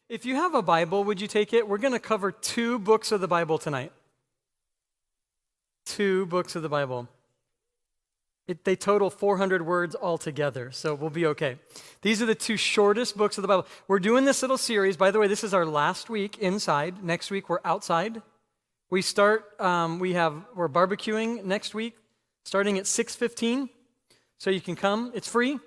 If you have a Bible, would you take it? We're going to cover 2 books of the Bible tonight. 2 books of the Bible. They total 400 words altogether, so we'll be okay. These are the 2 shortest books of the Bible. We're doing this little series. By the way, this is our last week inside. Next week, we're outside. We're barbecuing next week, starting at 6:15. So you can come. It's free.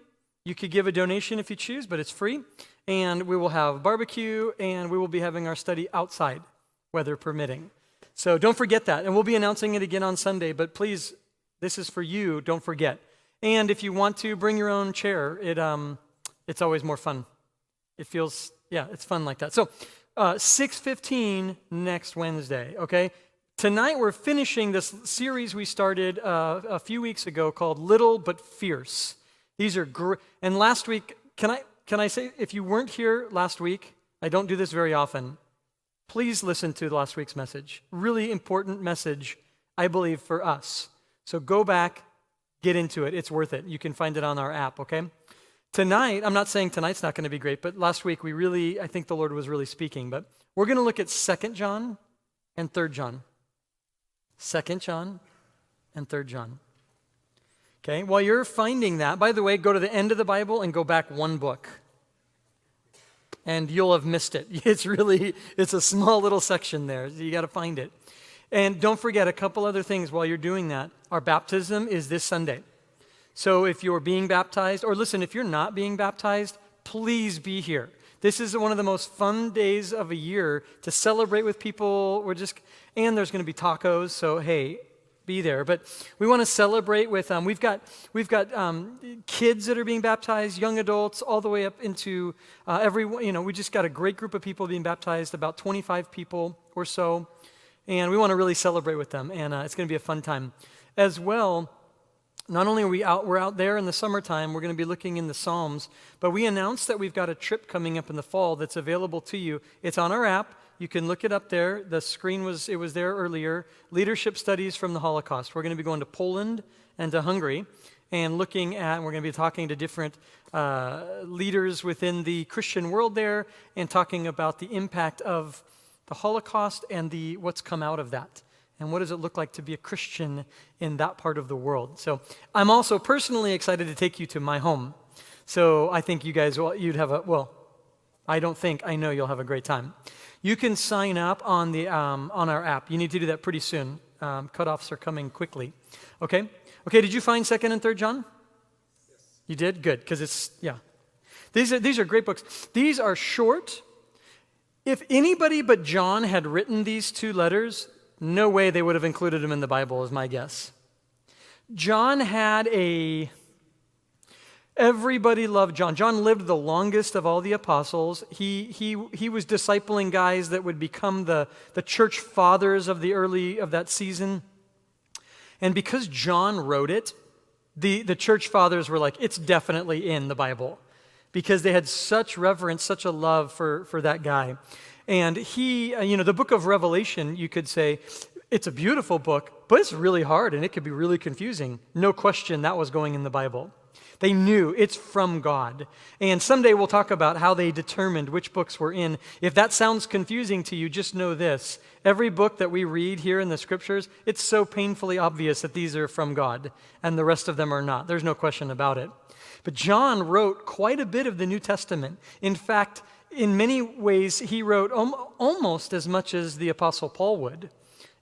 You could give a donation if you choose, but it's free. And we will have barbecue, and we will be having our study outside, weather permitting. So don't forget that. And we'll be announcing it again on Sunday, but please, this is for you, don't forget. And if you want to bring your own chair, it's always more fun. It's fun like that. So 6:15 next Wednesday, okay? Tonight we're finishing this series we started a few weeks ago called Little But Fierce. These are great. And last week, can I say, if you weren't here last week, I don't do this very often, please listen to last week's message. Really important message, I believe, for us. So go back, get into it. It's worth it. You can find it on our app, okay? Tonight, I'm not saying tonight's not going to be great, but last week I think the Lord was really speaking. But we're going to look at 2 John and 3 John. 2 John and 3 John. Okay, while you're finding that, by the way, go to the end of the Bible and go back 1 book. And you'll have missed it. It's a small little section there. So you got to find it. And don't forget a couple other things while you're doing that. Our baptism is this Sunday. So if you're being baptized, or listen, if you're not being baptized, please be here. This is one of the most fun days of a year to celebrate with people. And there's going to be tacos, so hey, be there. But we want to celebrate with, we've got kids that are being baptized, young adults, all the way up into everyone. We just got a great group of people being baptized, about 25 people or so. And we want to really celebrate with them, and it's going to be a fun time. As well, not only are we're out there in the summertime, we're going to be looking in the Psalms, but we announced that we've got a trip coming up in the fall that's available to you. It's on our app. You can look it up there. The screen was there earlier. Leadership Studies from the Holocaust. We're going to be going to Poland and to Hungary, and we're going to be talking to different leaders within the Christian world there, and talking about the impact of the Holocaust and what's come out of that. And what does it look like to be a Christian in that part of the world? So I'm also personally excited to take you to my home. So I think you guys, I know you'll have a great time. You can sign up on our app. You need to do that pretty soon. Cutoffs are coming quickly. Okay, did you find 2 and 3 John? Yes. You did? Good, because These are great books. These are short. If anybody but John had written these 2 letters, no way they would have included them in the Bible, is my guess. John everybody loved John. John lived the longest of all the apostles. He was discipling guys that would become the church fathers of that season. And because John wrote it, the church fathers were like, it's definitely in the Bible. Because they had such reverence, such a love for that guy. And the book of Revelation, you could say, it's a beautiful book, but it's really hard and it could be really confusing. No question that was going in the Bible. They knew it's from God. And someday we'll talk about how they determined which books were in. If that sounds confusing to you, just know this. Every book that we read here in the scriptures, it's so painfully obvious that these are from God and the rest of them are not. There's no question about it. But John wrote quite a bit of the New Testament. In fact, in many ways, he wrote almost as much as the Apostle Paul would.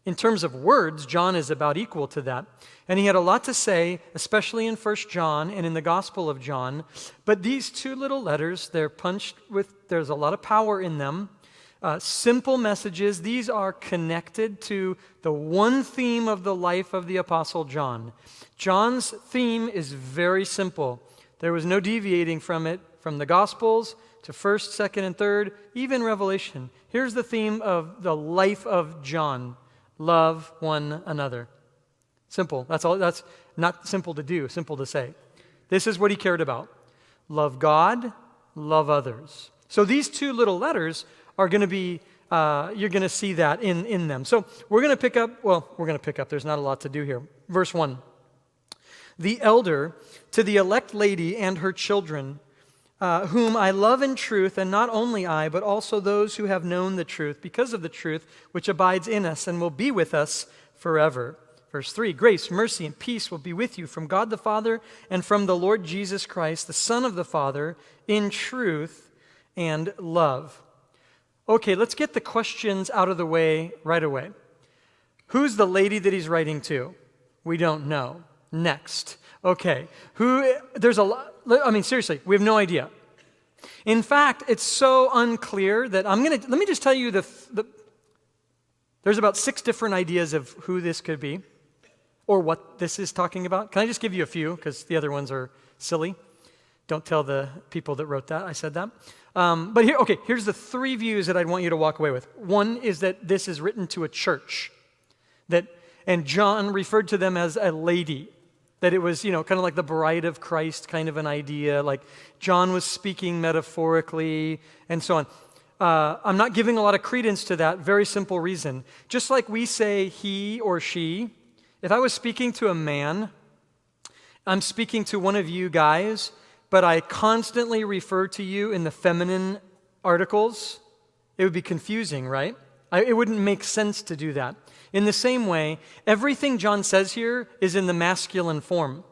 In terms of words, John is about equal to that. And he had a lot to say, especially in 1 John and in the Gospel of John. But these 2 little letters, there's a lot of power in them. Simple messages. These are connected to the one theme of the life of the Apostle John. John's theme is very simple. There was no deviating from it, from the Gospels to 1st, 2nd, and 3rd, even Revelation. Here's the theme of the life of John. Love one another. Simple. That's all. That's not simple to do, simple to say. This is what he cared about. Love God, love others. So these 2 little letters are going to be, you're going to see that in them. So we're going to pick up, there's not a lot to do here. Verse 1. The elder to the elect lady and her children, whom I love in truth, and not only I, but also those who have known the truth, because of the truth which abides in us and will be with us forever. Verse 3, grace, mercy, and peace will be with you from God the Father and from the Lord Jesus Christ, the Son of the Father, in truth and love. Okay, let's get the questions out of the way right away. Who's the lady that he's writing to? We don't know. Next. Okay, there's a lot, seriously, we have no idea. In fact, it's so unclear that let me just tell you there's about 6 different ideas of who this could be or what this is talking about. Can I just give you a few, because the other ones are silly? Don't tell the people that wrote that I said that. But here's the 3 views that I'd want you to walk away with. One is that this is written to a church, and John referred to them as a lady. That it was, kind of like the bride of Christ kind of an idea, like John was speaking metaphorically and so on. I'm not giving a lot of credence to that, very simple reason. Just like we say he or she, if I was speaking to a man, I'm speaking to one of you guys, but I constantly refer to you in the feminine articles, it would be confusing, right? It wouldn't make sense to do that. In the same way, everything John says here is in the masculine form.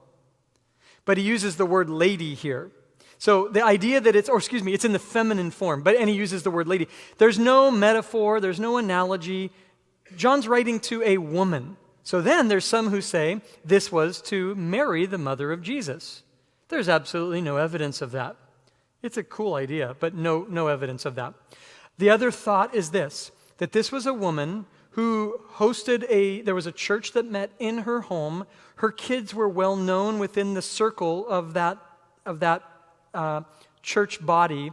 But he uses the word lady here. So the idea that it's in the feminine form, and he uses the word lady. There's no metaphor, there's no analogy. John's writing to a woman. So then there's some who say this was to Mary, the mother of Jesus. There's absolutely no evidence of that. It's a cool idea, but no evidence of that. The other thought is this, that this was a woman who there was a church that met in her home. Her kids were well known within the circle of that church body,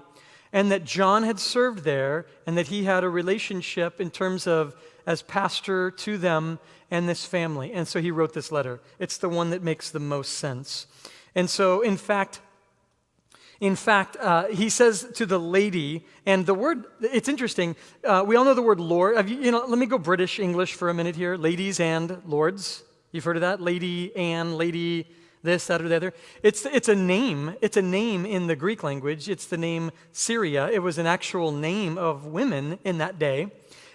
and that John had served there, and that he had a relationship in terms of as pastor to them and this family. And so he wrote this letter. It's the one that makes the most sense. And so, in fact, he says to the lady, and the word, it's interesting, we all know the word Lord. Let me go British English for a minute here. Ladies and lords. You've heard of that? Lady Anne, lady this, that, or the other. It's a name. It's a name in the Greek language. It's the name Syria. It was an actual name of women in that day.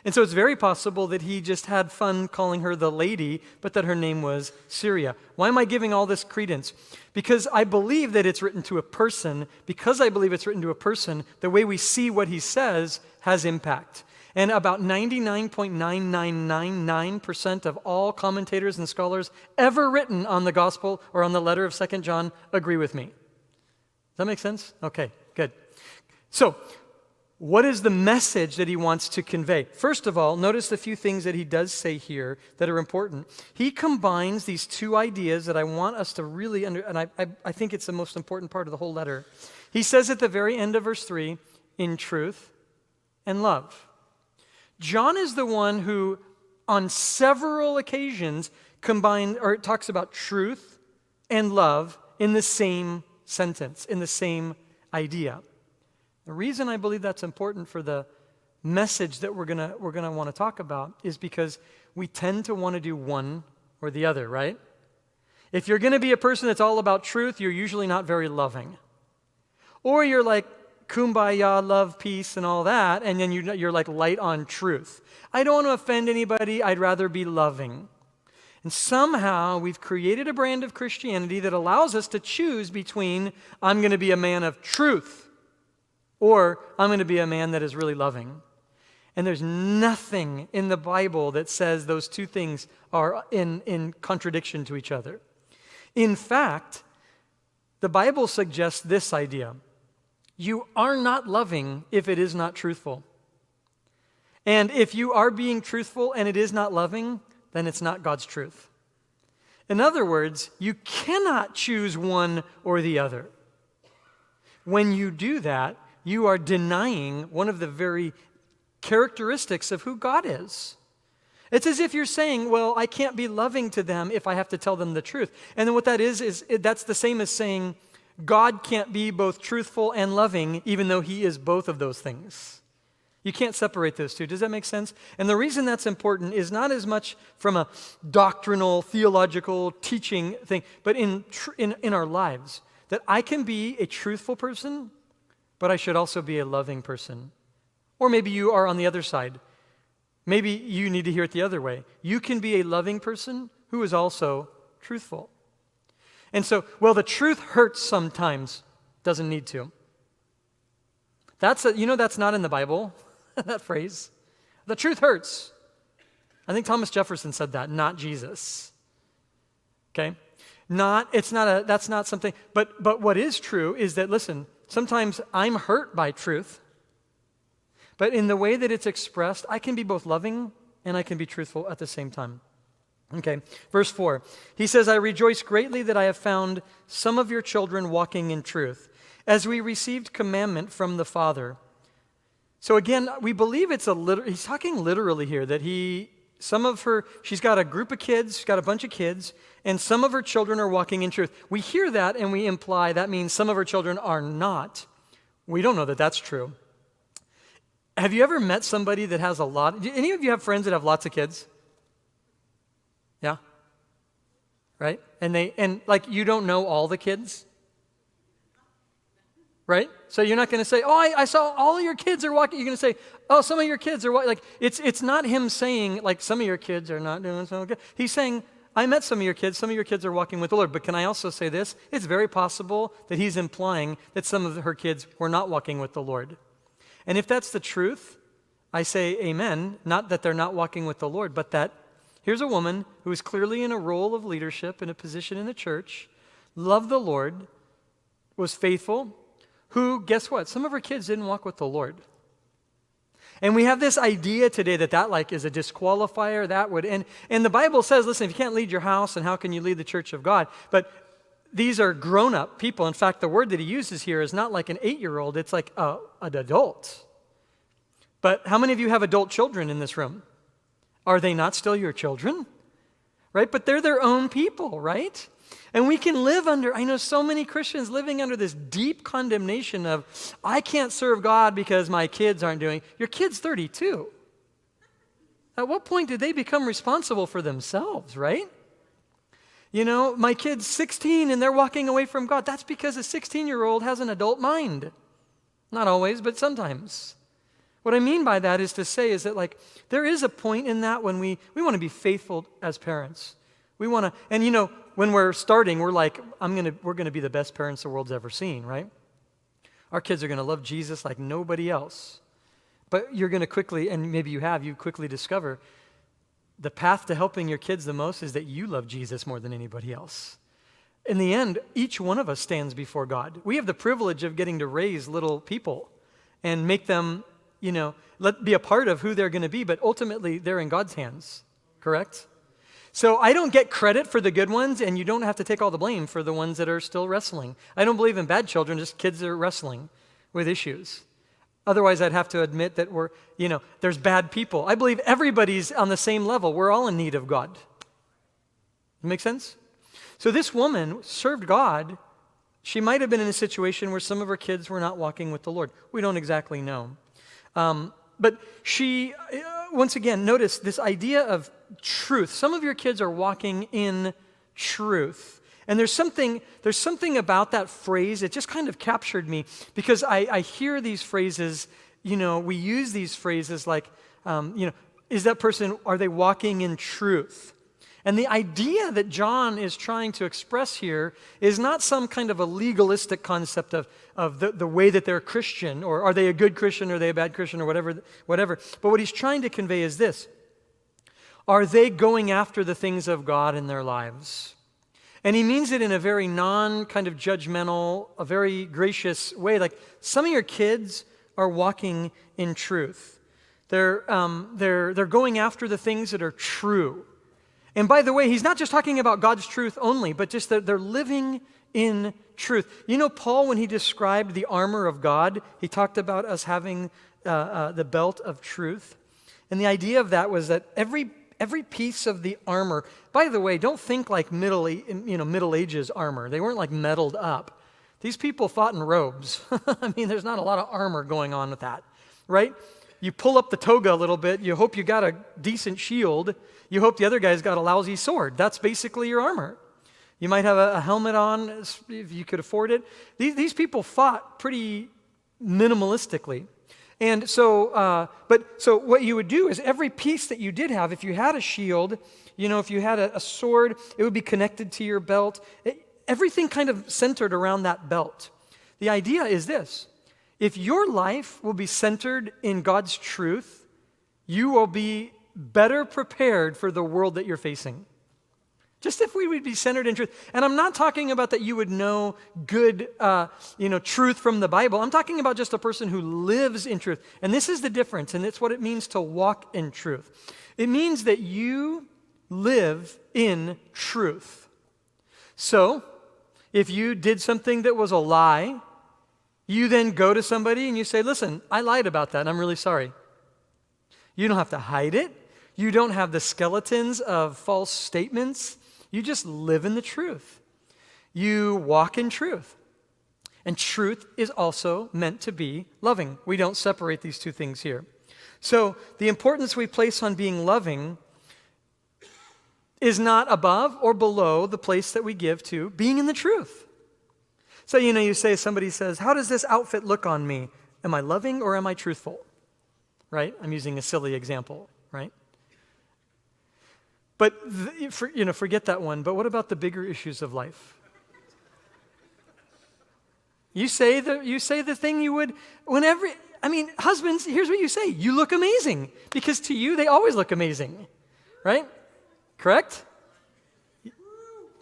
And so it's very possible that he just had fun calling her the lady, but that her name was Syria. Why am I giving all this credence? Because I believe that it's written to a person. Because I believe it's written to a person, the way we see what he says has impact. And about 99.9999% of all commentators and scholars ever written on the gospel or on the letter of 2 John agree with me. Does that make sense? Okay, good. So, what is the message that he wants to convey? First of all, notice the few things that he does say here that are important. He combines these 2 ideas that I want us to really and I think it's the most important part of the whole letter. He says at the very end of verse 3, in truth and love. John is the one who, on several occasions, talks about truth and love in the same sentence, in the same idea. The reason I believe that's important for the message that we're gonna want to talk about is because we tend to want to do one or the other, right? If you're going to be a person that's all about truth, you're usually not very loving. Or you're like kumbaya, love, peace, and all that, and then you're like light on truth. I don't want to offend anybody. I'd rather be loving. And somehow we've created a brand of Christianity that allows us to choose between I'm going to be a man of truth or I'm going to be a man that is really loving. And there's nothing in the Bible that says those 2 things are in contradiction to each other. In fact, the Bible suggests this idea. You are not loving if it is not truthful. And if you are being truthful and it is not loving, then it's not God's truth. In other words, you cannot choose one or the other. When you do that, you are denying one of the very characteristics of who God is. It's as if you're saying, well, I can't be loving to them if I have to tell them the truth. And then what that is that's the same as saying God can't be both truthful and loving, even though he is both of those things. You can't separate those 2. Does that make sense? And the reason that's important is not as much from a doctrinal, theological teaching thing, but in our lives. That I can be a truthful person but I should also be a loving person. Or maybe you are on the other side. Maybe you need to hear it the other way. You can be a loving person who is also truthful. And so, well, the truth hurts sometimes. Doesn't need to. That's not in the Bible, that phrase. The truth hurts. I think Thomas Jefferson said that, not Jesus. Okay? That's not something, but what is true is that, listen, sometimes I'm hurt by truth, but in the way that it's expressed, I can be both loving and I can be truthful at the same time. Okay, verse 4. He says, I rejoice greatly that I have found some of your children walking in truth, as we received commandment from the Father. So again, we believe he's talking literally here, that she's got a group of kids, she's got a bunch of kids, and some of her children are walking in truth. We hear that and we imply that means some of her children are not. We don't know that that's true. Have you ever met somebody that has a lot? Do any of you have friends that have lots of kids? Yeah? Right? And you don't know all the kids? Right? So you're not going to say, oh, I saw all of your kids are walking. You're going to say, oh, some of your kids are walking. Like, it's not him saying, like, some of your kids are not doing so good. He's saying, I met some of your kids are walking with the Lord. But can I also say this? It's very possible that he's implying that some of her kids were not walking with the Lord. And if that's the truth, I say amen, not that they're not walking with the Lord, but that here's a woman who is clearly in a role of leadership, in a position in the church, loved the Lord, was faithful, who, guess what? Some of her kids didn't walk with the Lord. And we have this idea today that is a disqualifier, and the Bible says, listen, if you can't lead your house, then how can you lead the church of God? But these are grown-up people. In fact, the word that he uses here is not like an 8-year-old, it's like an adult. But how many of you have adult children in this room? Are they not still your children? Right? But they're their own people, right? And we can I know so many Christians living under this deep condemnation of, I can't serve God because my kids aren't doing. Your kid's 32. At what point did they become responsible for themselves, right? My kid's 16 and they're walking away from God. That's because a 16-year-old has an adult mind. Not always, but sometimes. What I mean by that is to say is that there is a point in that when we want to be faithful as parents. We want to, and when we're starting, we're like, we're going to be the best parents the world's ever seen, right? Our kids are going to love Jesus like nobody else. But you're going to quickly, and maybe you quickly discover the path to helping your kids the most is that you love Jesus more than anybody else. In the end, each one of us stands before God. We have the privilege of getting to raise little people and make them, be a part of who they're going to be, but ultimately they're in God's hands, correct? So I don't get credit for the good ones, and you don't have to take all the blame for the ones that are still wrestling. I don't believe in bad children, just kids that are wrestling with issues. Otherwise, I'd have to admit that there's bad people. I believe everybody's on the same level. We're all in need of God. Make sense? So this woman served God. She might have been in a situation where some of her kids were not walking with the Lord. We don't exactly know. But she, once again, notice this idea of truth. Some of your kids are walking in truth. And there's something about that phrase, it just kind of captured me, because I hear these phrases, we use these phrases like, is that person, are they walking in truth? And the idea that John is trying to express here is not some kind of a legalistic concept of the way that they're Christian, or are they a good Christian, or are they a bad Christian, or whatever. But what he's trying to convey is this. Are they going after the things of God in their lives? And he means it in a very kind of judgmental, a very gracious way. Like, some of your kids are walking in truth. They're going after the things that are true. And by the way, he's not just talking about God's truth only, but just that they're living in truth. Paul, when he described the armor of God, he talked about us having the belt of truth. And the idea of that was that every piece of the armor, by the way, don't think like Middle Ages armor. They weren't like metaled up. These people fought in robes. I mean, there's not a lot of armor going on with that, right? You pull up the toga a little bit. You hope you got a decent shield. You hope the other guy's got a lousy sword. That's basically your armor. You might have a helmet on if you could afford it. These people fought pretty minimalistically. And so what you would do is every piece that you did have, if you had a shield, if you had a sword, it would be connected to your belt. Everything kind of centered around that belt. The idea is this: if your life will be centered in God's truth, you will be better prepared for the world that you're facing. Just if we would be centered in truth. And I'm not talking about that you would know good, truth from the Bible. I'm talking about just a person who lives in truth. And this is the difference, and it's what it means to walk in truth. It means that you live in truth. So, if you did something that was a lie, you then go to somebody and you say, listen, I lied about that, and I'm really sorry. You don't have to hide it. You don't have the skeletons of false statements. You just live in the truth. You walk in truth. And truth is also meant to be loving. We don't separate these two things here. So the importance we place on being loving is not above or below the place that we give to being in the truth. So, you say, somebody says, how does this outfit look on me? Am I loving or am I truthful? Right? I'm using a silly example, right? But, forget that one. But what about the bigger issues of life? You say the thing you would whenever, husbands, here's what you say. You look amazing. Because to you, they always look amazing. Right? Correct?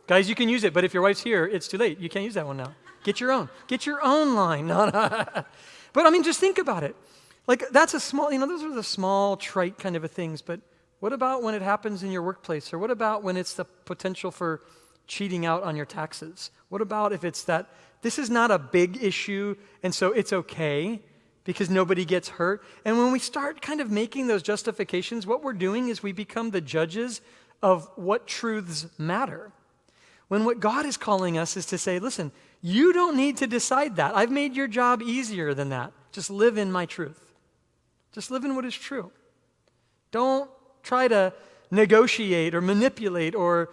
Guys, you can use it. But if your wife's here, it's too late. You can't use that one now. Get your own. Get your own line. No. But, just think about it. Like, that's a small, those are the small, trite kind of things. But what about when it happens in your workplace? Or what about when it's the potential for cheating out on your taxes? What about if it's that this is not a big issue, and so it's okay because nobody gets hurt? And when we start kind of making those justifications, what we're doing is we become the judges of what truths matter. When what God is calling us is to say, listen, you don't need to decide that. I've made your job easier than that. Just live in my truth. Just live in what is true. Don't try to negotiate or manipulate or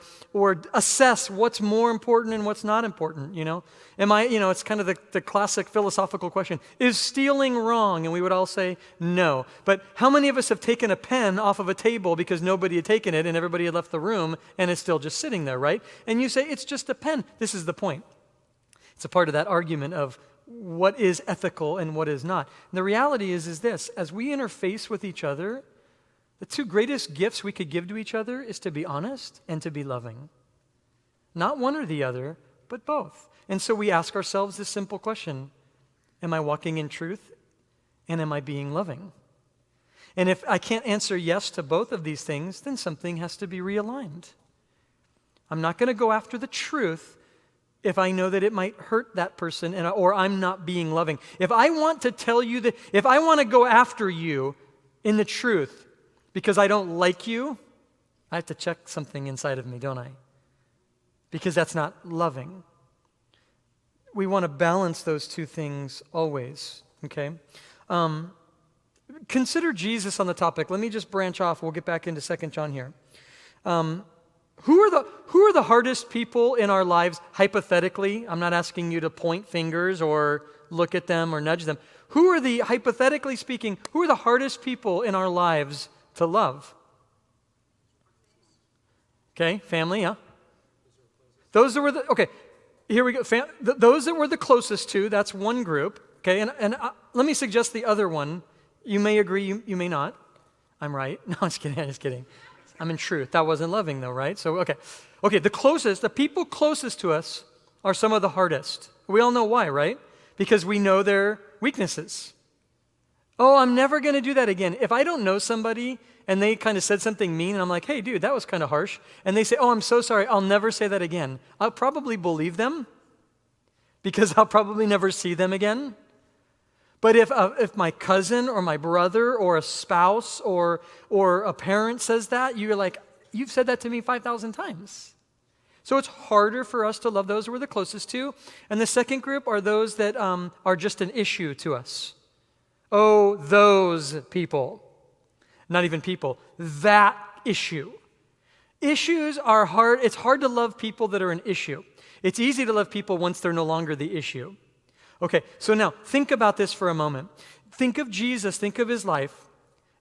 assess what's more important and what's not important, it's kind of the classic philosophical question. Is stealing wrong? And we would all say no. But how many of us have taken a pen off of a table because nobody had taken it and everybody had left the room and it's still just sitting there, right? And you say, it's just a pen. This is the point. It's a part of that argument of what is ethical and what is not. And the reality is this: as we interface with each other, the two greatest gifts we could give to each other is to be honest and to be loving. Not one or the other, but both. And so we ask ourselves this simple question: am I walking in truth and am I being loving? And if I can't answer yes to both of these things, then something has to be realigned. I'm not going to go after the truth if I know that it might hurt that person or I'm not being loving. If I want to tell you that, if I want to go after you in the truth because I don't like you, I have to check something inside of me, don't I? Because that's not loving. We want to balance those two things always, okay? Consider Jesus on the topic. Let me just branch off. We'll get back into 2 John here. Who are the hardest people in our lives, hypothetically? I'm not asking you to point fingers or look at them or nudge them. Who are the, hypothetically speaking, who are the hardest people in our lives to love? Okay, family, yeah. Those that were okay, here we go. Those that were the closest to, that's one group. Okay, and let me suggest the other one. You may agree, you may not. I'm right. No, I'm just kidding. I'm in truth. That wasn't loving though, right? So, okay, the people closest to us are some of the hardest. We all know why, right? Because we know their weaknesses. Oh, I'm never going to do that again. If I don't know somebody and they kind of said something mean and I'm like, hey, dude, that was kind of harsh. And they say, oh, I'm so sorry. I'll never say that again. I'll probably believe them because I'll probably never see them again. But if my cousin or my brother or a spouse or a parent says that, you're like, you've said that to me 5,000 times. So it's harder for us to love those we're the closest to. And the second group are those that are just an issue to us. Oh, those people. Not even people. That issue. Issues are hard. It's hard to love people that are an issue. It's easy to love people once they're no longer the issue. Okay, so now think about this for a moment. Think of Jesus, think of his life,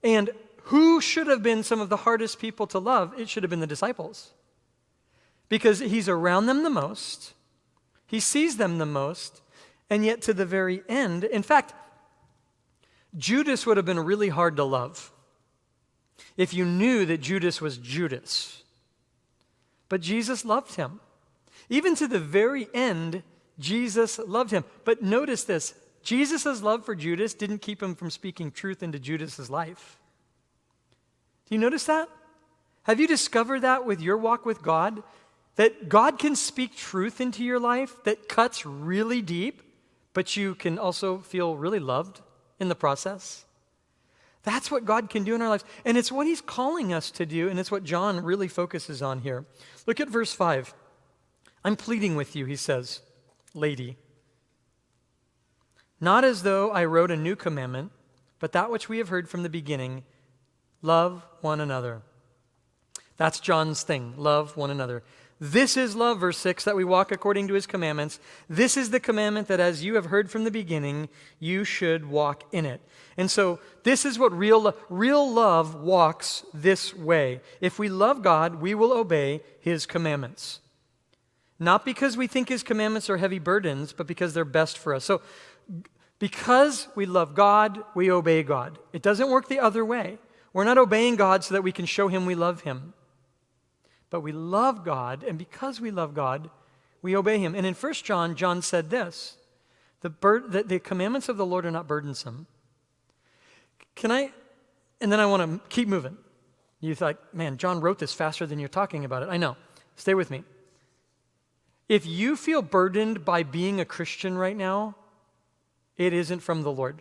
and who should have been some of the hardest people to love? It should have been the disciples. Because he's around them the most, he sees them the most, and yet to the very end, in fact, Judas would have been really hard to love if you knew that Judas was Judas. But Jesus loved him. Even to the very end, Jesus loved him. But notice this, Jesus' love for Judas didn't keep him from speaking truth into Judas' life. Do you notice that? Have you discovered that with your walk with God? That God can speak truth into your life that cuts really deep, but you can also feel really loved in the process? That's what God can do in our lives. And it's what he's calling us to do, and it's what John really focuses on here. Look at verse 5. I'm pleading with you, he says, lady. Not as though I wrote a new commandment, but that which we have heard from the beginning, love one another. That's John's thing, love one another. This is love, verse 6, that we walk according to his commandments. This is the commandment that as you have heard from the beginning, you should walk in it. And so this is what real love walks this way. If we love God, we will obey his commandments. Not because we think his commandments are heavy burdens, but because they're best for us. So because we love God, we obey God. It doesn't work the other way. We're not obeying God so that we can show him we love him. But we love God, and because we love God, we obey him. And in 1 John, John said this, the commandments of the Lord are not burdensome. And then I want to keep moving. You think, man, John wrote this faster than you're talking about it. I know. Stay with me. If you feel burdened by being a Christian right now, it isn't from the Lord.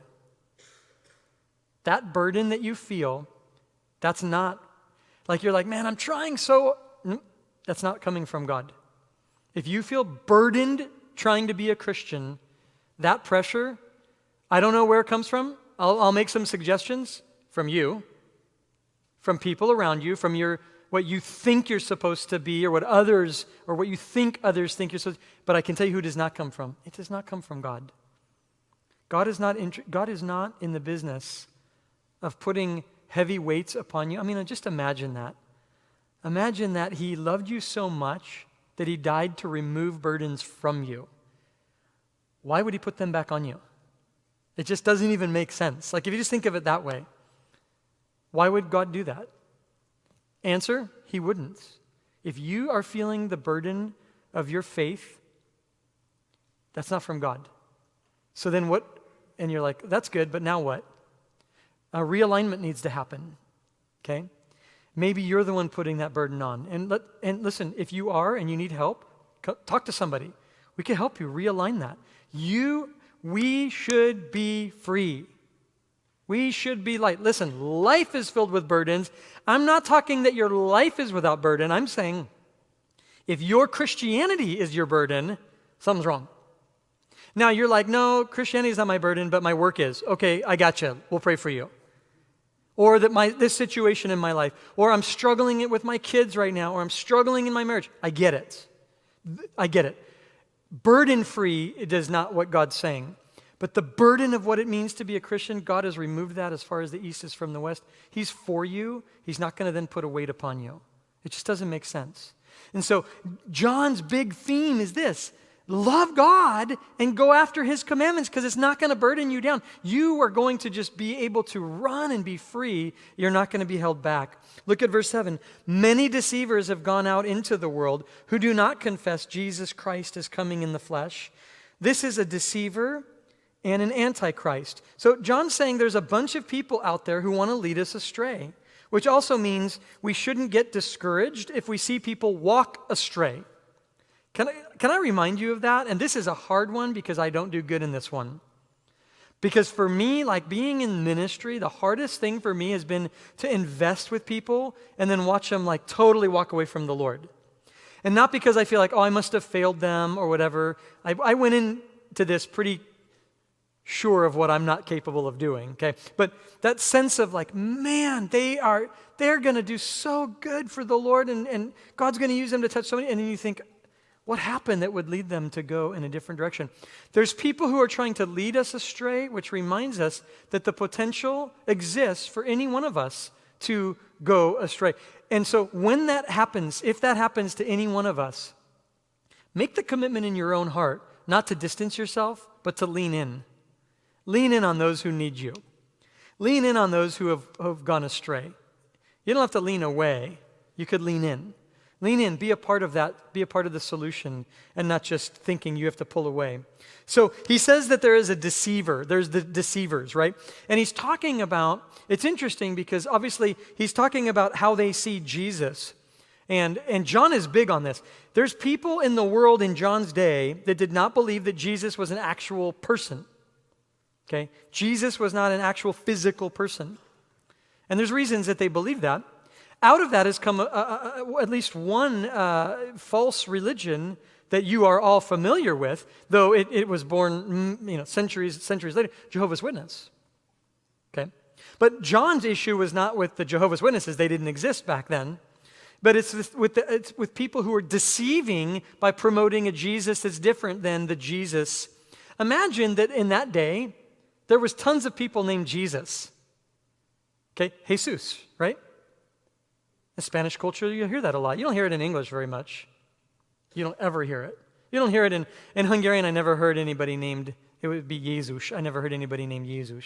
That burden that you feel, that's not, like you're like, man, I'm trying so... That's not coming from God. If you feel burdened trying to be a Christian, that pressure, I don't know where it comes from. I'll make some suggestions from you, from people around you, from what you think you're supposed to be, or what you think others think you're supposed to. But I can tell you who it does not come from. It does not come from God. God is not in the business of putting heavy weights upon you. I mean, just imagine that. Imagine that he loved you so much that he died to remove burdens from you. Why would he put them back on you? It just doesn't even make sense. Like if you just think of it that way, why would God do that? Answer, he wouldn't. If you are feeling the burden of your faith, that's not from God. So then what? And you're like, that's good, but now what? A realignment needs to happen, okay? Maybe you're the one putting that burden on. And listen, if you are and you need help, talk to somebody. We can help you realign that. We should be free. We should be light. Listen, life is filled with burdens. I'm not talking that your life is without burden. I'm saying if your Christianity is your burden, something's wrong. Now you're like, no, Christianity is not my burden, but my work is. Okay, I got you. We'll pray for you. Or that this situation in my life, or I'm struggling with my kids right now, or I'm struggling in my marriage. I get it. Burden-free is not what God's saying. But the burden of what it means to be a Christian, God has removed that as far as the east is from the west. He's for you. He's not going to then put a weight upon you. It just doesn't make sense. And so John's big theme is this. Love God and go after his commandments because it's not going to burden you down. You are going to just be able to run and be free. You're not going to be held back. Look at verse 7. Many deceivers have gone out into the world who do not confess Jesus Christ as coming in the flesh. This is a deceiver and an antichrist. So John's saying there's a bunch of people out there who want to lead us astray, which also means we shouldn't get discouraged if we see people walk astray. Can I remind you of that? And this is a hard one because I don't do good in this one. Because for me, like being in ministry, the hardest thing for me has been to invest with people and then watch them like totally walk away from the Lord. And not because I feel like, oh, I must have failed them or whatever. I went into this pretty sure of what I'm not capable of doing, okay? But that sense of like, man, they're going to do so good for the Lord and God's going to use them to touch somebody. And then you think, What happened that would lead them to go in a different direction? There's people who are trying to lead us astray, which reminds us that the potential exists for any one of us to go astray. And so when that happens, if that happens to any one of us, make the commitment in your own heart not to distance yourself, but to lean in. Lean in on those who need you. Lean in on those who have gone astray. You don't have to lean away. You could lean in. Lean in, be a part of that, be a part of the solution, and not just thinking you have to pull away. So he says that there is a deceiver. There's the deceivers, right? And he's talking about, it's interesting because obviously he's talking about how they see Jesus. And John is big on this. There's people in the world in John's day that did not believe that Jesus was an actual person. Okay? Jesus was not an actual physical person. And there's reasons that they believe that. Out of that has come at least one false religion that you are all familiar with, though it was born centuries later, Jehovah's Witness. Okay? But John's issue was not with the Jehovah's Witnesses. They didn't exist back then. But it's with people who are deceiving by promoting a Jesus that's different than the Jesus. Imagine that in that day, there was tons of people named Jesus. Okay? Jesus, right? In Spanish culture, you hear that a lot. You don't hear it in English very much. You don't ever hear it. You don't hear it in Hungarian. I never heard anybody named, it would be Jesus. I never heard anybody named Jesus.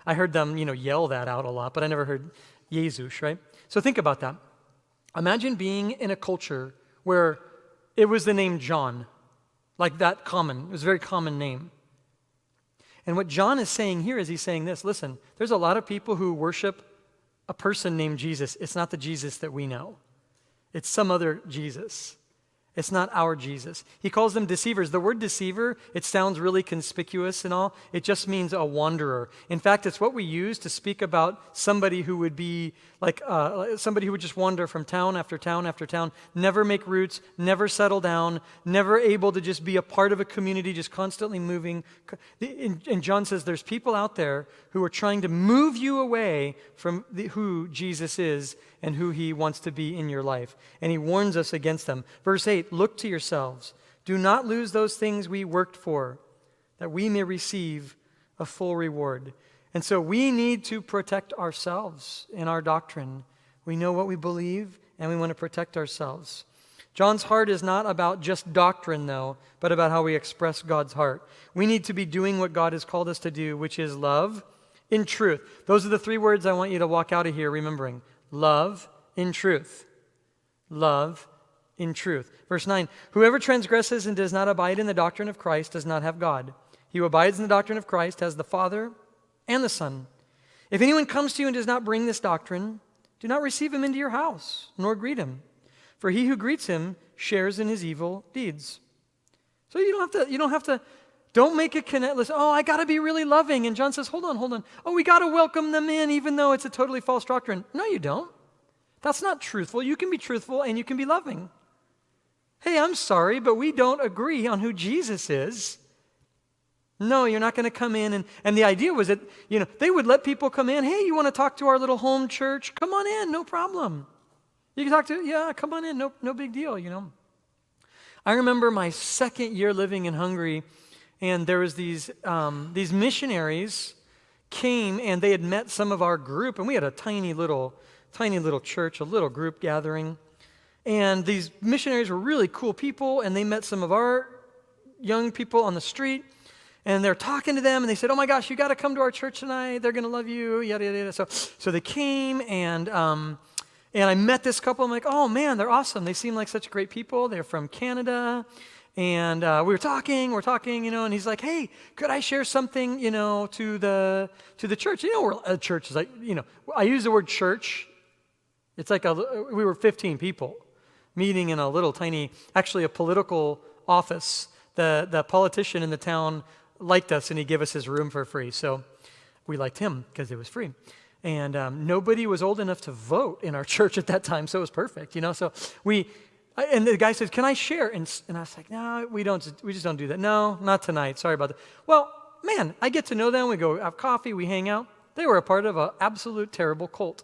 I heard them, yell that out a lot, but I never heard Jesus, right? So think about that. Imagine being in a culture where it was the name John, like that common. It was a very common name. And what John is saying here is he's saying this, listen, there's a lot of people who worship a person named Jesus. It's not the Jesus that we know. It's some other Jesus. It's not our Jesus. He calls them deceivers. The word deceiver, it sounds really conspicuous and all. It just means a wanderer. In fact, it's what we use to speak about somebody who would be like somebody who would just wander from town after town after town, never make roots, never settle down, never able to just be a part of a community, just constantly moving. And John says there's people out there who are trying to move you away from who Jesus is and who he wants to be in your life. And he warns us against them. Verse 8, look to yourselves. Do not lose those things we worked for, that we may receive a full reward. And so we need to protect ourselves in our doctrine. We know what we believe, and we want to protect ourselves. John's heart is not about just doctrine, though, but about how we express God's heart. We need to be doing what God has called us to do, which is love in truth. Those are the three words I want you to walk out of here remembering. Love in truth. Love in truth. Verse 9, whoever transgresses and does not abide in the doctrine of Christ does not have God. He who abides in the doctrine of Christ has the Father and the Son. If anyone comes to you and does not bring this doctrine, do not receive him into your house, nor greet him. For he who greets him shares in his evil deeds. So you don't have to, don't make a connect. Listen, I got to be really loving. And John says, hold on. We got to welcome them in, even though it's a totally false doctrine. No, you don't. That's not truthful. You can be truthful and you can be loving. Hey, I'm sorry, but we don't agree on who Jesus is. No, you're not going to come in. And the idea was that, they would let people come in. Hey, you want to talk to our little home church? Come on in, no problem. You can talk come on in, no big deal, I remember my second year living in Hungary, and there was these missionaries came, and they had met some of our group, and we had a tiny little church, a little group gathering. And these missionaries were really cool people, and they met some of our young people on the street, and they're talking to them, and they said, oh my gosh, you got to come to our church tonight. They're going to love you, yada, yada, yada. So they came, and I met this couple. I'm like, oh man, they're awesome. They seem like such great people. They're from Canada. And we were talking, and he's like, hey, could I share something, to the church? Where a church is like, I use the word church. It's like we were 15 people meeting in a little tiny, actually a political office. The politician in the town liked us, and he gave us his room for free. So we liked him because it was free. And nobody was old enough to vote in our church at that time, so it was perfect, So and the guy said, can I share? And I was like, no, we just don't do that. No, not tonight. Sorry about that. Well, man, I get to know them. We go have coffee. We hang out. They were a part of an absolute terrible cult.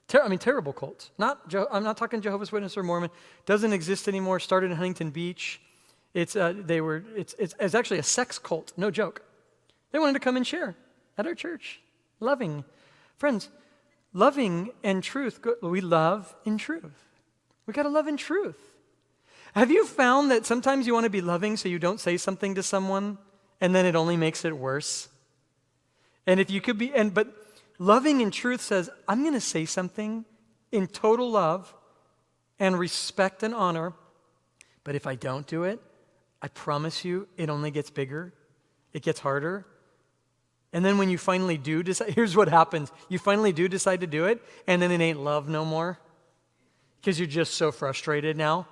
Terrible cults. I'm not talking Jehovah's Witness or Mormon. Doesn't exist anymore. Started in Huntington Beach. It's actually a sex cult. No joke. They wanted to come and share at our church. Loving. Friends, loving and truth. We love in truth. We got to love in truth. Have you found that sometimes you want to be loving so you don't say something to someone and then it only makes it worse? And if you could be, but loving in truth says, I'm going to say something in total love and respect and honor, but if I don't do it, I promise you it only gets bigger. It gets harder. And then when you finally do decide, here's what happens. You finally do decide to do it, and then it ain't love no more because you're just so frustrated now.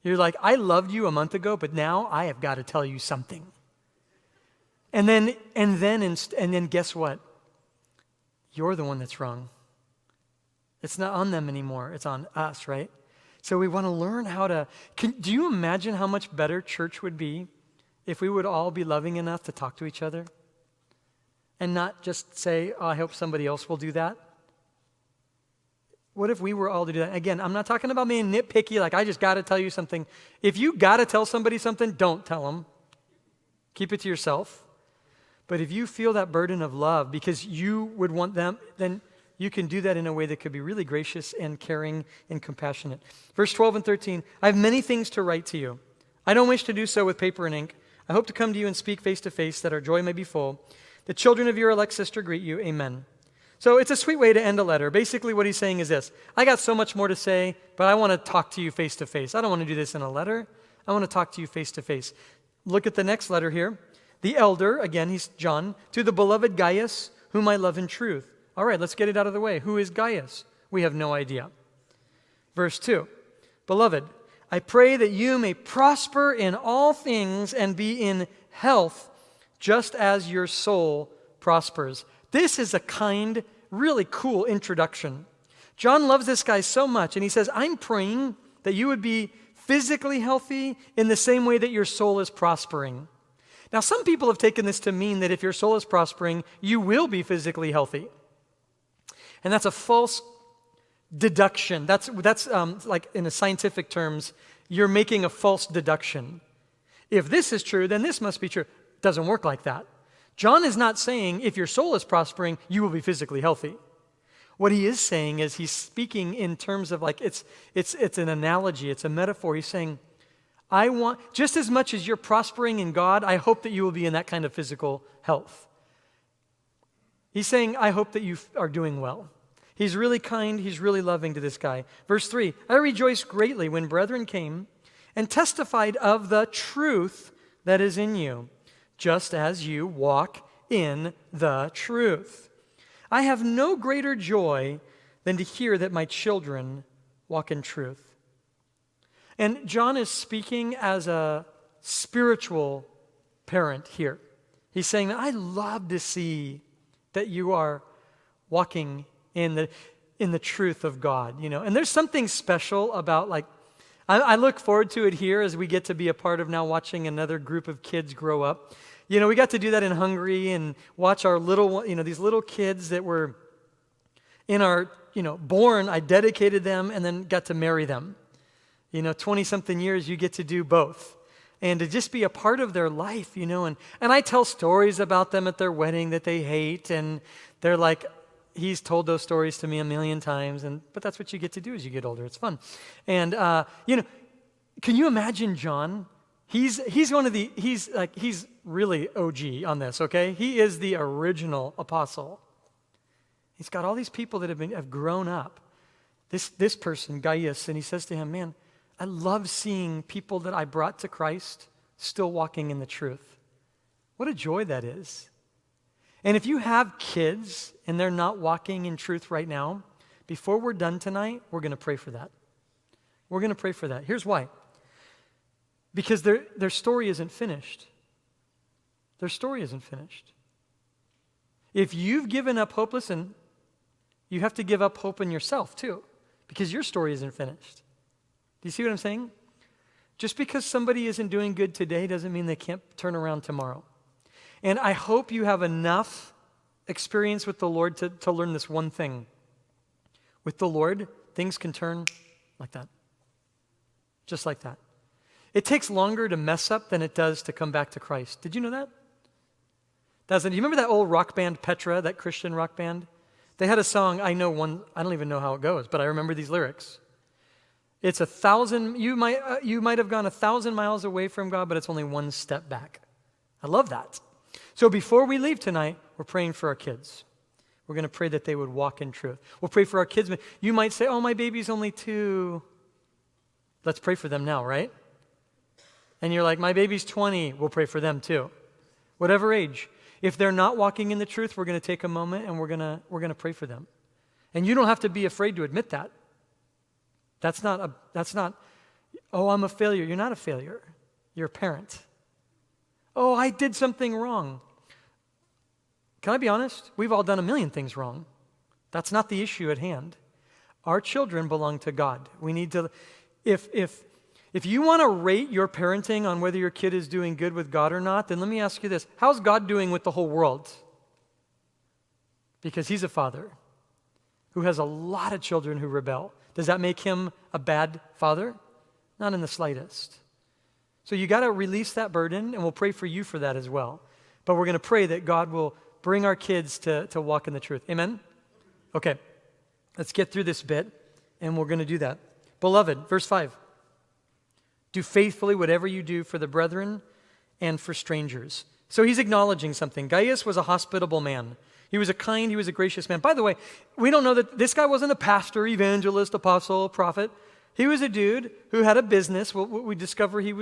You're like, I loved you a month ago, but now I have got to tell you something. And then guess what? You're the one that's wrong. It's not on them anymore. It's on us, right? So we want to learn how to... do you imagine how much better church would be if we would all be loving enough to talk to each other? And not just say, oh, I hope somebody else will do that. What if we were all to do that? Again, I'm not talking about being nitpicky, like I just got to tell you something. If you got to tell somebody something, don't tell them. Keep it to yourself. But if you feel that burden of love because you would want them, then you can do that in a way that could be really gracious and caring and compassionate. Verse 12 and 13, I have many things to write to you. I don't wish to do so with paper and ink. I hope to come to you and speak face to face that our joy may be full. The children of your elect sister greet you. Amen. So it's a sweet way to end a letter. Basically what he's saying is this. I got so much more to say, but I want to talk to you face to face. I don't want to do this in a letter. I want to talk to you face to face. Look at the next letter here. The elder, again, he's John, to the beloved Gaius, whom I love in truth. All right, let's get it out of the way. Who is Gaius? We have no idea. Verse 2, Beloved, I pray that you may prosper in all things and be in health, just as your soul prospers. This is a kind, really cool introduction. John loves this guy so much, and he says, I'm praying that you would be physically healthy in the same way that your soul is prospering. Now, some people have taken this to mean that if your soul is prospering, you will be physically healthy. And that's a false deduction. That's like in a scientific terms, you're making a false deduction. If this is true, then this must be true. It doesn't work like that. John is not saying if your soul is prospering, you will be physically healthy. What he is saying is he's speaking in terms of like it's an analogy, it's a metaphor. He's saying, I want, just as much as you're prospering in God, I hope that you will be in that kind of physical health. He's saying, I hope that you are doing well. He's really kind, he's really loving to this guy. Verse 3, I rejoiced greatly when brethren came and testified of the truth that is in you, just as you walk in the truth. I have no greater joy than to hear that my children walk in truth. And John is speaking as a spiritual parent here. He's saying, I love to see that you are walking in the truth of God, you know. And there's something special about like, I look forward to it here as we get to be a part of now watching another group of kids grow up. You know, we got to do that in Hungary and watch our little, you know, these little kids that were in our, you know, born, I dedicated them and then got to marry them. You know, 20-something years, you get to do both. And to just be a part of their life, you know. And I tell stories about them at their wedding that they hate. And they're like, he's told those stories to me a million times. But that's what you get to do as you get older. It's fun. And, you know, can you imagine John? He's really OG on this, okay? He is the original apostle. He's got all these people that have grown up. This person, Gaius, and he says to him, man, I love seeing people that I brought to Christ still walking in the truth. What a joy that is. And if you have kids and they're not walking in truth right now, before we're done tonight, we're going to pray for that. We're going to pray for that. Here's why. Because their story isn't finished. Their story isn't finished. If you've given up hope, listen, you have to give up hope in yourself too, because your story isn't finished. Do you see what I'm saying? Just because somebody isn't doing good today doesn't mean they can't turn around tomorrow. And I hope you have enough experience with the Lord to learn this one thing. with the Lord, things can turn like that. Just like that. It takes longer to mess up than it does to come back to Christ. Did you know that? Do you remember that old rock band, Petra, that Christian rock band? They had a song, I don't even know how it goes, but I remember these lyrics. It's 1,000, you might have gone 1,000 miles away from God, but it's only one step back. I love that. So before we leave tonight, we're praying for our kids. We're going to pray that they would walk in truth. We'll pray for our kids. You might say, oh, my baby's only 2. Let's pray for them now, right? And you're like, my baby's 20. We'll pray for them too. Whatever age. If they're not walking in the truth, we're going to take a moment and we're going to pray for them. And you don't have to be afraid to admit that. That's not, oh, I'm a failure. You're not a failure. You're a parent. Oh, I did something wrong. Can I be honest? We've all done a million things wrong. That's not the issue at hand. Our children belong to God. We need to, if you want to rate your parenting on whether your kid is doing good with God or not, then let me ask you this. How's God doing with the whole world? Because he's a father who has a lot of children who rebel. Does that make him a bad father? Not in the slightest. So you got to release that burden, and we'll pray for you for that as well. But we're going to pray that God will bring our kids to walk in the truth. Amen? Okay. Let's get through this bit, and we're going to do that. Beloved, verse 5. Do faithfully whatever you do for the brethren and for strangers. So he's acknowledging something. Gaius was a hospitable man. He was a kind, he was a gracious man. By the way, we don't know that this guy wasn't a pastor, evangelist, apostle, prophet. He was a dude who had a business. We discover he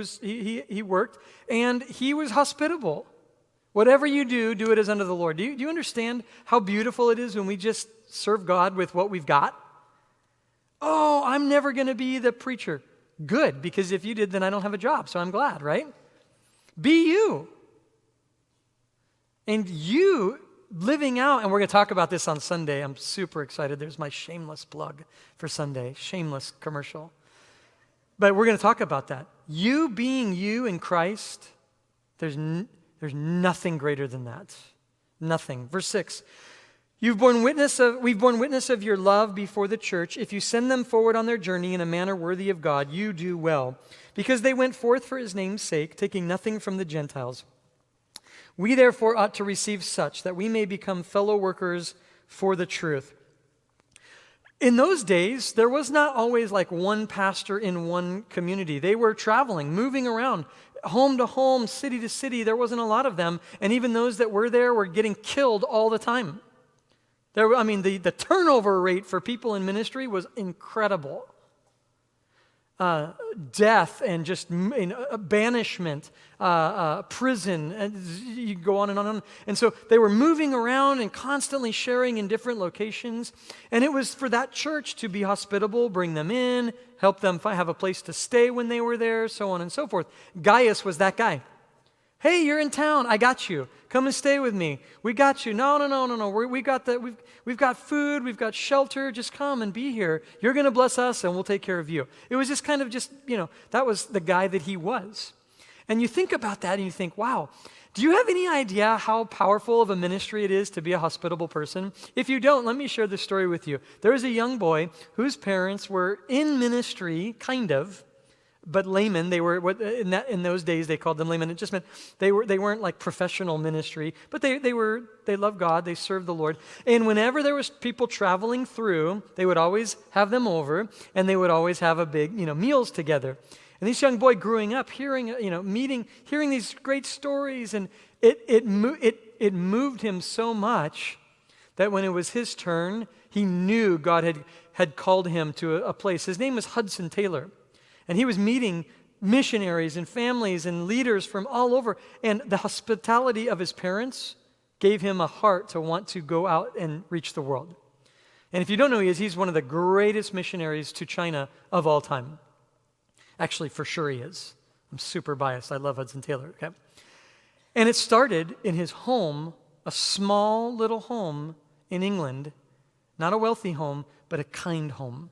worked, and he was hospitable. Whatever you do, do it as unto the Lord. Do you understand how beautiful it is when we just serve God with what we've got? Oh, I'm never going to be the preacher. Good, because if you did, then I don't have a job, so I'm glad, right? Be you. And you living out, and we're going to talk about this on Sunday. I'm super excited. There's my shameless plug for Sunday, shameless commercial. But we're going to talk about that. You being you in Christ, there's nothing greater than that. Nothing. Verse 6. We've borne witness of your love before the church. If you send them forward on their journey in a manner worthy of God, you do well. Because they went forth for his name's sake, taking nothing from the Gentiles. We therefore ought to receive such, that we may become fellow workers for the truth. In those days, there was not always like one pastor in one community. They were traveling, moving around, home to home, city to city. There wasn't a lot of them. And even those that were there were getting killed all the time. The turnover rate for people in ministry was incredible. Death and just banishment, prison, and you go on and on and on. And so they were moving around and constantly sharing in different locations. And it was for that church to be hospitable, bring them in, help them have a place to stay when they were there, so on and so forth. Gaius was that guy. Hey, you're in town. I got you. Come and stay with me. We got you. No. We got that. We've got food. We've got shelter. Just come and be here. You're going to bless us, and we'll take care of you. It was just kind of that was the guy that he was. And you think about that, and you think, wow, do you have any idea how powerful of a ministry it is to be a hospitable person? If you don't, let me share this story with you. There was a young boy whose parents were in ministry, kind of, but laymen. They were in those days they called them laymen. It just meant they weren't like professional ministry, but they loved God. They served the Lord. And whenever there was people traveling through, they would always have them over, and they would always have a big meals together. And this young boy growing up, hearing these great stories, and it moved him so much that when it was his turn, he knew God had called him to a place. His name was Hudson Taylor. And he was meeting missionaries and families and leaders from all over. And the hospitality of his parents gave him a heart to want to go out and reach the world. And if you don't know who he is, he's one of the greatest missionaries to China of all time. Actually, for sure he is. I'm super biased. I love Hudson Taylor. Okay? And it started in his home, a small little home in England. Not a wealthy home, but a kind home.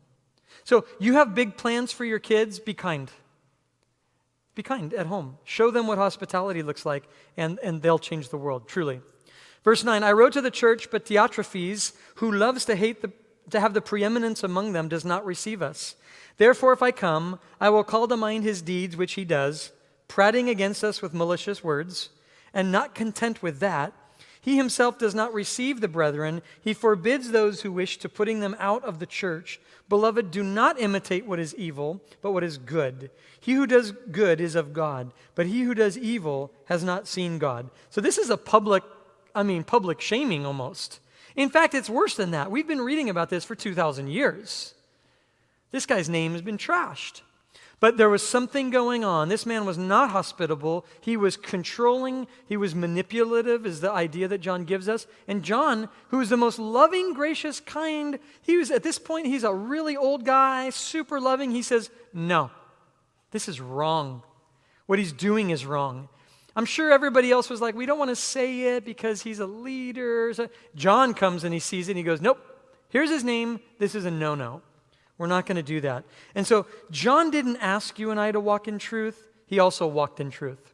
So you have big plans for your kids, be kind. Be kind at home. Show them what hospitality looks like, and they'll change the world, truly. Verse 9, I wrote to the church, but Diotrephes, who loves to hate to have the preeminence among them does not receive us. Therefore, if I come, I will call to mind his deeds which he does, prating against us with malicious words, and not content with that, he himself does not receive the brethren. He forbids those who wish to putting them out of the church. Beloved, do not imitate what is evil, but what is good. He who does good is of God, but he who does evil has not seen God. So this is a public shaming almost. In fact, it's worse than that. We've been reading about this for 2,000 years. This guy's name has been trashed. But there was something going on. This man was not hospitable. He was controlling. He was manipulative, is the idea that John gives us. And John, who is the most loving, gracious, kind, at this point, he's a really old guy, super loving. He says, no, this is wrong. What he's doing is wrong. I'm sure everybody else was like, we don't want to say it because he's a leader. So John comes and he sees it and he goes, nope, here's his name. This is a no-no. We're not going to do that. And so John didn't ask you and I to walk in truth. He also walked in truth.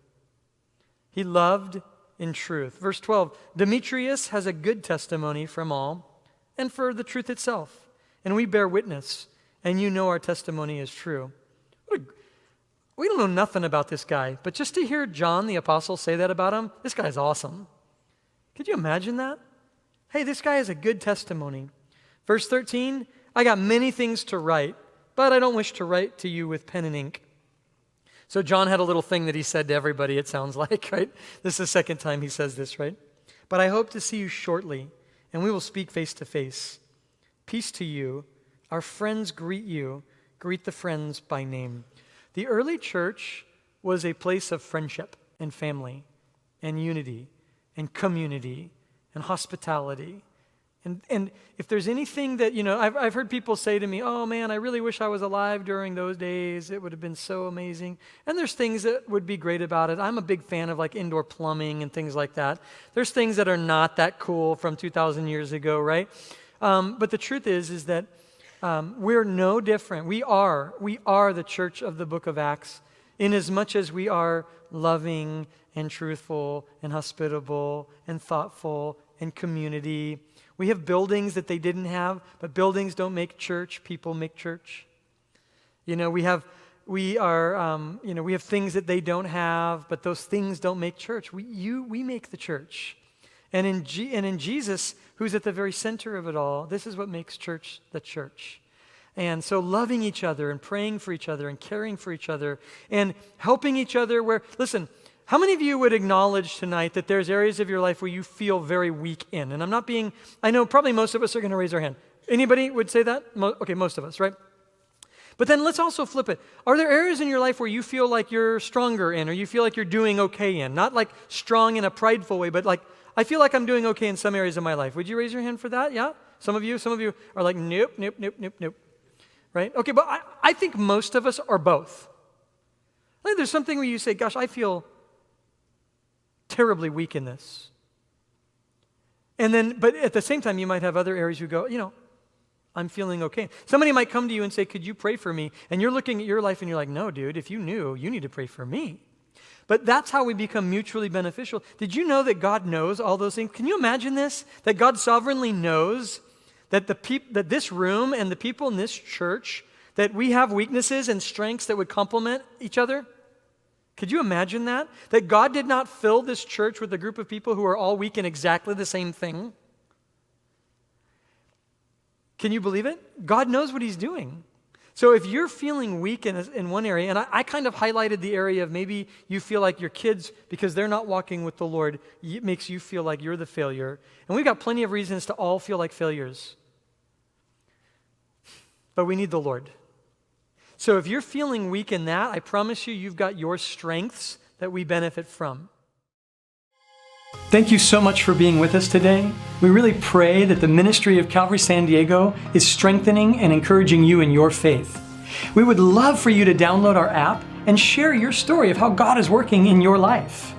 He loved in truth. Verse 12, Demetrius has a good testimony from all and for the truth itself. And we bear witness, and you know our testimony is true. We don't know nothing about this guy, but just to hear John the apostle say that about him, this guy's awesome. Could you imagine that? Hey, this guy has a good testimony. Verse 13, I got many things to write, but I don't wish to write to you with pen and ink. So John had a little thing that he said to everybody, it sounds like, right? This is the second time he says this, right? But I hope to see you shortly, and we will speak face to face. Peace to you. Our friends greet you. Greet the friends by name. The early church was a place of friendship and family and unity and community and hospitality. And if there's anything that, I've heard people say to me, oh man, I really wish I was alive during those days. It would have been so amazing. And there's things that would be great about it. I'm a big fan of like indoor plumbing and things like that. There's things that are not that cool from 2,000 years ago, right? But the truth is that we're no different. We are the church of the book of Acts in as much as we are loving and truthful and hospitable and thoughtful and community. We have buildings that they didn't have, but buildings don't make church. People make church. We have things that they don't have, but those things don't make church. We make the church. And in Jesus, who's at the very center of it all, this is what makes church the church. And so loving each other and praying for each other and caring for each other and helping each other listen, how many of you would acknowledge tonight that there's areas of your life where you feel very weak in? And I know probably most of us are going to raise our hand. Anybody would say that? Okay, most of us, right? But then let's also flip it. Are there areas in your life where you feel like you're stronger in or you feel like you're doing okay in? Not like strong in a prideful way, but like, I feel like I'm doing okay in some areas of my life. Would you raise your hand for that? Yeah? Some of you are like, nope. Right? Okay, but I think most of us are both. I think there's something where you say, gosh, I feel terribly weak in this. But at the same time, you might have other areas you go, I'm feeling okay. Somebody might come to you and say, could you pray for me? And you're looking at your life and you're like, no, dude, if you knew, you need to pray for me. But that's how we become mutually beneficial. Did you know that God knows all those things? Can you imagine this? That God sovereignly knows that that this room and the people in this church, that we have weaknesses and strengths that would complement each other? Could you imagine that? That God did not fill this church with a group of people who are all weak in exactly the same thing? Can you believe it? God knows what he's doing. So if you're feeling weak in one area, and I kind of highlighted the area of maybe you feel like your kids, because they're not walking with the Lord, it makes you feel like you're the failure. And we've got plenty of reasons to all feel like failures. But we need the Lord. So if you're feeling weak in that, I promise you've got your strengths that we benefit from. Thank you so much for being with us today. We really pray that the ministry of Calvary San Diego is strengthening and encouraging you in your faith. We would love for you to download our app and share your story of how God is working in your life.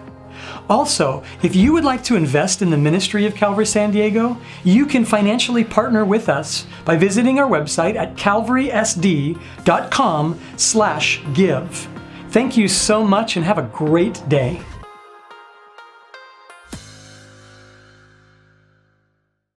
Also, if you would like to invest in the ministry of Calvary San Diego, you can financially partner with us by visiting our website at calvarysd.com/give. Thank you so much and have a great day.